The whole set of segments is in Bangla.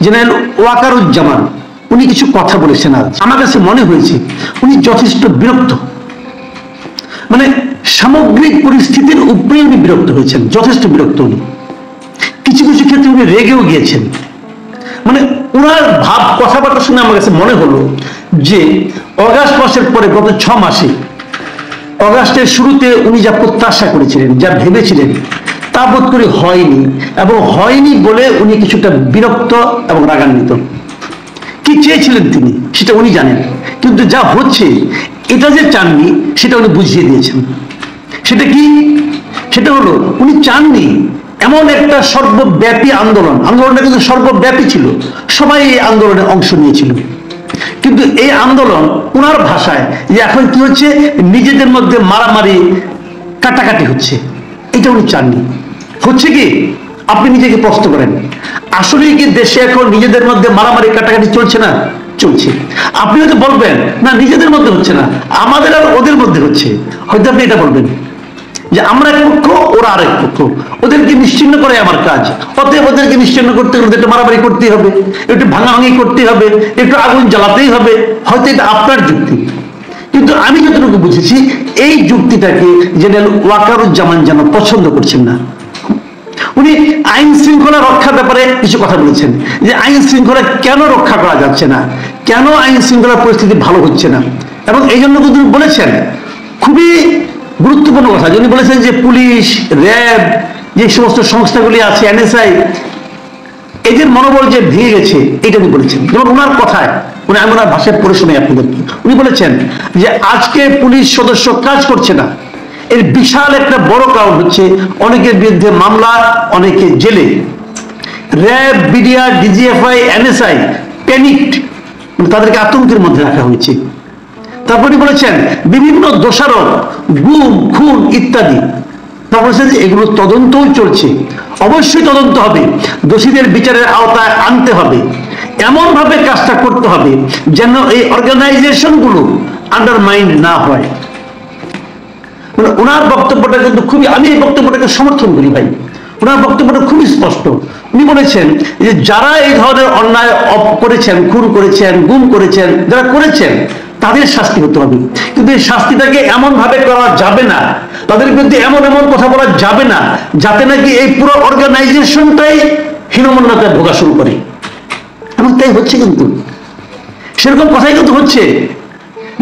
জেনারেল ওয়াকারুজ্জামান উনি কিছু কথা বলেছেন। আজ আমার কাছে মনে হয়েছে উনি যথেষ্ট বিরক্ত, মানে সামগ্রিক পরিস্থিতির উপরে উনি বিরক্ত হয়েছেন, যথেষ্ট বিরক্ত। উনি কিছু কিছু ক্ষেত্রে উনি রেগেও গিয়েছেন। মানে ওনার ভাব কথাবার্তা শুনে আমার কাছে মনে হলো যে অগাস্ট মাসের পরে গত 6 মাসে, অগাস্টের শুরুতে উনি যা প্রত্যাশা করেছিলেন, যা ভেবেছিলেন, তা বোধ করে হয়নি, এবং হয়নি বলে উনি কিছুটা বিরক্ত এবং রাগান্বিত। কি চেয়েছিলেন তিনি সেটা উনি জানেন, কিন্তু যা হচ্ছে এটা যে চাননি সেটা উনি বুঝিয়ে দিয়েছেন। সেটা কি? সেটা হলো উনি চাননি এমন একটা সর্বব্যাপী আন্দোলন। আন্দোলনটা কিন্তু সর্বব্যাপী ছিল, সবাই এই আন্দোলনে অংশ নিয়েছিল। কিন্তু এই আন্দোলন ওনার ভাষায় যে এখন কি হচ্ছে, নিজেদের মধ্যে মারামারি কাটাকাটি হচ্ছে, এটা উনি চাননি। হচ্ছে কি, আপনি নিজেকে প্রশ্ন করেন, আসলে কি দেশে এখন নিজেদের মধ্যে মারামারি কাটাকাটি চলছে না? চলছে। আপনি হয়তো বলবেন না নিজেদের মধ্যে হচ্ছে না, আমাদের আর ওদের মধ্যে হচ্ছে। হয়তো আপনি এটা বলবেন যে আমরা এক পক্ষ, ওরা আরেক পক্ষ, ওদেরকে নিশ্চিহ্ন করে আমার কাজ, অতএব ওদেরকে নিশ্চিহ্ন করতে গেলে একটু মারামারি করতেই হবে, একটু ভাঙাভাঙি করতেই হবে, একটু আগুন জ্বালাতেই হবে। হয়তো এটা আপনার যুক্তি, কিন্তু আমি যতটুকু বুঝেছি এই যুক্তিটাকে জেনারেল ওয়াকারুজ্জামান যেন পছন্দ করছেন না। উনি আইন শৃঙ্খলা রক্ষার ব্যাপারে কিছু কথা বলেছেন, যে আইন শৃঙ্খলা কেন রক্ষা করা যাচ্ছে না, কেন আইন শৃঙ্খলার পরিস্থিতি ভালো হচ্ছে না। এবং এই জন্য কিন্তু বলেছেন খুবই গুরুত্বপূর্ণ কথা, যিনি বলেছেন যে পুলিশ, র্যাব, যে সমস্ত সংস্থাগুলি আছে, এনএসআই, এদের মনোবল যে ভেঙে গেছে, এটা উনি বলেছেন। যেমন ওনার কথায়, উনি আমি ওনার ভাষায় পড়ে শোনাই আপনাদেরকে, উনি বলেছেন যে আজকে পুলিশ সদস্য কাজ করছে না, এর বিশাল একটা বড় কারণ হচ্ছে অনেকের বিরুদ্ধে মামলা, অনেকে জেলে। RAB, BDR, DGFI, NSI panicked, তাদেরকে আতঙ্কের মধ্যে রাখা হয়েছে। তারপরে বলেছেন বিভিন্ন দোষারোপ, গুম, খুন ইত্যাদি। তারপর বলেছেন যে এগুলো তদন্তও চলছে, অবশ্যই তদন্ত হবে, দোষীদের বিচারের আওতায় আনতে হবে, এমন ভাবে কাজটা করতে হবে যেন এই অর্গানাইজেশনগুলো আন্ডারমাইন্ড না হয়। ওনার বক্তব্যটা কিন্তু খুবই, আমি এই বক্তব্যটাকে সমর্থন করি ভাই। ওনার বক্তব্যটা খুবই স্পষ্ট। উনি বলেছেন যে যারা এই ধরনের অন্যায় করেছেন, খুন করেছেন, গুম করেছেন, যারা করেছেন তাদের শাস্তি হতে হবে, কিন্তু এই শাস্তিটাকে এমন ভাবে করা যাবে না, তাদের বিরুদ্ধে এমন এমন কথা বলা যাবে না যাতে নাকি এই পুরো অর্গানাইজেশনটাই হীনমন্যতায় ভোগা শুরু করে। এবং তাই হচ্ছে, কিন্তু সেরকম কথাই কিন্তু হচ্ছে।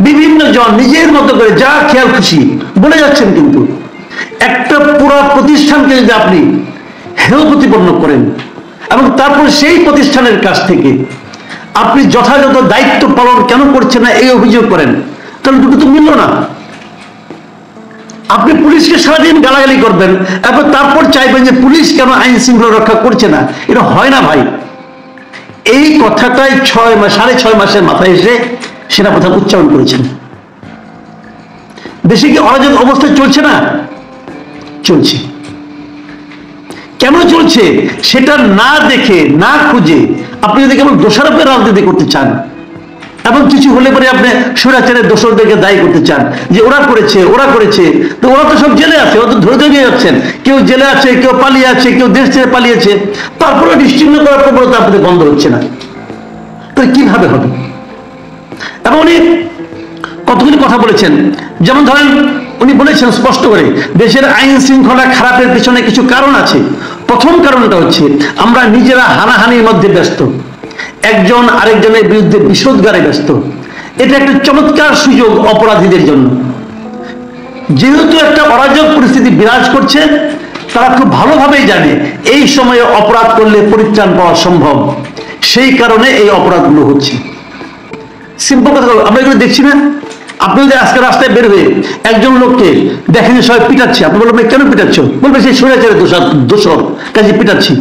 বিভিন্ন জন নিজের মতো করে যা খেয়াল খুশি বলে যাচ্ছেন, কিন্তু একটা পুরো প্রতিষ্ঠানকে যদি আপনি হেয় প্রতিপন্ন করেন এবং তারপর সেই প্রতিষ্ঠানের কাছ থেকে আপনি যথাযথ দায়িত্ব পালন কেন করছেন না এই অভিযোগ করেন, তাহলে দুটো তো মিলল না। আপনি পুলিশকে সারাদিন গালাগালি করবেন এবং তারপর চাইবেন যে পুলিশ কেন আইন শৃঙ্খলা রক্ষা করছে না, এটা হয় না ভাই। এই কথাটাই 6.5 মাসের মাথায় এসে সেনাপ্রধান উচ্চারণ করেছেন। দেশে কি অরাজক অবস্থা চলছে না? চলছে। কেন চলছে সেটা না দেখে, না খুঁজে আপনি যদি কেবল দোষারোপের রাজনীতি করতে চান এবং কিছু হলে পরে আপনি স্বৈরাচারের দোষরদেরকে দায়ী করতে চান যে ওরা করেছে, ওরা করেছে, তো ওরা তো সব জেলে আছে, ওরা তো ধরে ধরে নিয়ে যাচ্ছেন, কেউ জেলে আছে, কেউ পালিয়ে আছে, কেউ দেশ ছেড়ে পালিয়েছে, তারপরে নিশ্চিহ্ন করার প্রবণতা আপনাদের বন্ধ হচ্ছে না, তাহলে কিভাবে হবে? এবং উনি কতগুলি কথা বলেছেন, যেমন ধরেন উনি বলেছেন স্পষ্ট করে দেশের আইন শৃঙ্খলা খারাপের পিছনে কিছু কারণ আছে। প্রথম কারণটা হচ্ছে আমরা নিজেরা হানাহানির মধ্যে ব্যস্ত, একজন আরেকজনের বিরুদ্ধে বিষোদ্গারে ব্যস্ত। এটা একটা চমৎকার সুযোগ অপরাধীদের জন্য। যেহেতু একটা অরাজক পরিস্থিতি বিরাজ করছে, তারা খুব ভালোভাবেই জানে এই সময়ে অপরাধ করলে পরিত্রাণ পাওয়া সম্ভব, সেই কারণে এই অপরাধগুলো হচ্ছে। সিম্পল কথা, আমরা এগুলো দেখছি না? আপনি যদি আজকে রাস্তায় বের হয়ে একজন লোককে দেখেন সবাই পিটাচ্ছে, আপনি বলবেন কেন পিটাচ্ছ? বলবে সেই স্বৈরাচারের দোষর, কাজে পিটাচ্ছি।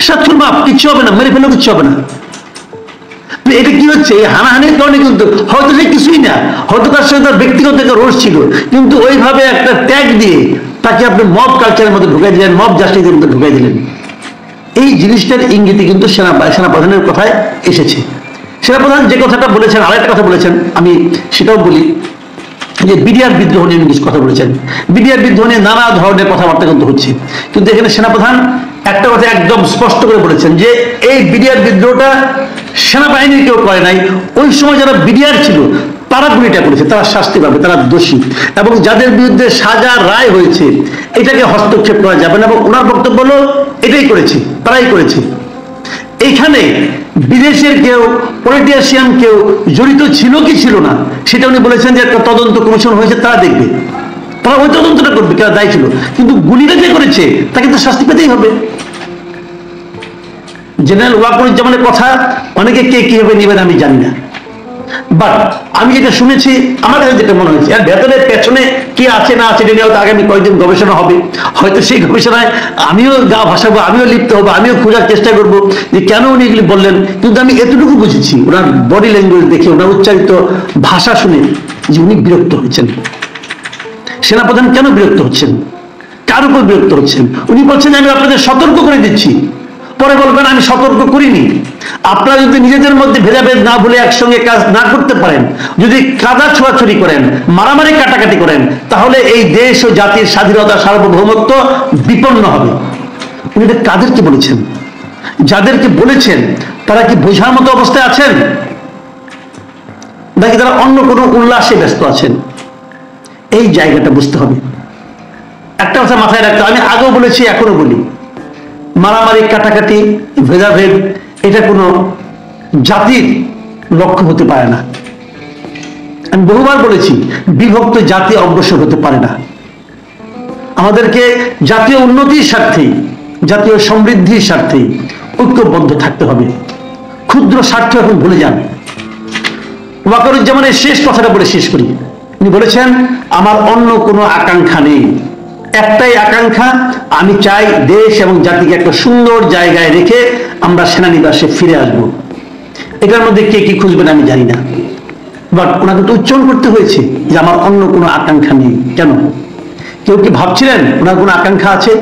সাক্ষর মাপ, কিচ্ছু হবে না, মেরে ফেলেও কিচ্ছু হবে না। এটা কি হচ্ছে? হানাহানির কারণে কিন্তু হয়তো সে কিছুই না, হয়তো তার সঙ্গে তার ব্যক্তিগত একটা রোষ ছিল, কিন্তু ওইভাবে একটা ট্যাগ দিয়ে তাকে আপনি মব কালচারের মধ্যে ঢুকাই দিলেন, মব জাস্টিসের মধ্যে ঢুকাই দিলেন। এই জিনিসটার ইঙ্গিতে কিন্তু সেনাপ্রধানের কথায় এসেছে। সেনাপ্রধান যে কথাটা বলেছেন, আরেকটা কথা বলেছেন, আমি সেটাও বলি, যে বিডিআর বিদ্রোহ নিয়ে কিছু কথা বলেছেন। বিডিআর বিদ্রোহ নিয়ে নানা ধরনের কথাবার্তা কিন্তু হচ্ছে, কিন্তু এখানে সেনাপ্রধান একটা কথা একদম স্পষ্ট করে বলেছেন যে এই বিডিআর বিদ্রোহটা সেনাবাহিনীর কেউ করে নাই, ওই সময় যারা বিডিআর ছিল তারা গুলিটা করেছে, তারা শাস্তি পাবে, তারা দোষী, এবং যাদের বিরুদ্ধে সাজা রায় হয়েছে এটাকে হস্তক্ষেপ করা যাবে না। এবং ওনার বক্তব্য হলো এটাই করেছে, তারাই করেছে। এইখানে বিদেশের কেউ, পলিটিশিয়ান কেউ জড়িত ছিল কি ছিল না সেটা উনি বলেছেন যে একটা তদন্ত কমিশন হয়েছে, তারা দেখবে, তারা ওই তদন্তটা করবে কেউ দায়ী ছিল, কিন্তু গুলিটা যে করেছে তাকে তো শাস্তি পেতেই হবে। জেনারেল ওয়াকারুজ্জামানের কথা অনেকে কে কিভাবে নেবেন আমি জানি না, বাট আমি যেটা শুনেছি আমার কাছে যেটা মনে হয়েছে, আর ভেতরে পেছনে কি আছে না আছে এটা নিয়ে হয়তো আগামী কয়েকদিন গবেষণা হবে, হয়তো সেই গবেষণায় আমিও গা ভাসাবো, আমিও লিপ্ত হবো, আমিও খোঁজার চেষ্টা করবো যে কেন উনি এগুলি বললেন। কিন্তু আমি এতটুকু বুঝেছি ওনার বডি ল্যাঙ্গুয়েজ দেখে, ওনার উচ্চারিত ভাষা শুনে যে উনি বিরক্ত হয়েছেন। সেনাপ্রধান কেন বিরক্ত হচ্ছেন, কার উপর বিরক্ত হচ্ছেন? উনি বলছেন আমি আপনাদের সতর্ক করে দিচ্ছি, পরে বলবেন আমি সতর্ক করিনি। আপনারা যদি নিজেদের মধ্যে ভেদাভেদ না ভুলে একসঙ্গে কাজ না করতে পারেন, যদি কাদা ছোড়াছড়ি করেন, মারামারি কাটাকাটি করেন, তাহলে এই দেশ ও জাতির স্বাধীনতা সার্বভৌমত্ব বিপন্ন হবে। উনি এটা কাদেরকে বলেছেন? যাদেরকে বলেছেন তারা কি বোঝার মতো অবস্থায় আছেন, নাকি তারা অন্য কোনো উল্লাসে ব্যস্ত আছেন? এই জায়গাটা বুঝতে হবে। একটা কথা মাথায় রাখতে, আমি আগেও বলেছি এখনো বলি, মারামারি কাটাকাটি ভেদাভেদ এটা কোনো জাতির লক্ষ্য হতে পারে না। আমি বহুবার বলেছি বিভক্ত জাতি অগ্রসর হতে পারে না। আমাদেরকে জাতীয় উন্নতির স্বার্থে, জাতীয় সমৃদ্ধির স্বার্থে ঐক্যবদ্ধ থাকতে হবে। ক্ষুদ্র স্বার্থ এখন ভুলে যান। ওয়াকারুজ্জামানের শেষ কথাটা বলে শেষ করি। উনি বলেছেন আমার অন্য কোনো আকাঙ্ক্ষা নেই, একটাই আকাঙ্ক্ষা, আমি চাই দেশ এবং জাতিকে একটা সুন্দর জায়গায় রেখে আমরা সেনানিবাসে ফিরে আসব। এটার মধ্যে কে কি খুঁজবেন আমি জানি না, বাট ওনাকে তো উচ্চারণ করতে হয়েছে যে আমার অন্য কোনো আকাঙ্ক্ষা নেই। কেন? কেউ কি ভাবছিলেন ওনার কোনো আকাঙ্ক্ষা আছে?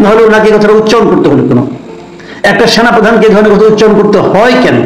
নাহলে ওনাকে কথাটা উচ্চারণ করতে হলো কেন? একটা সেনাপ্রধানকে এই ধরনের কথা উচ্চারণ করতে হয় কেন?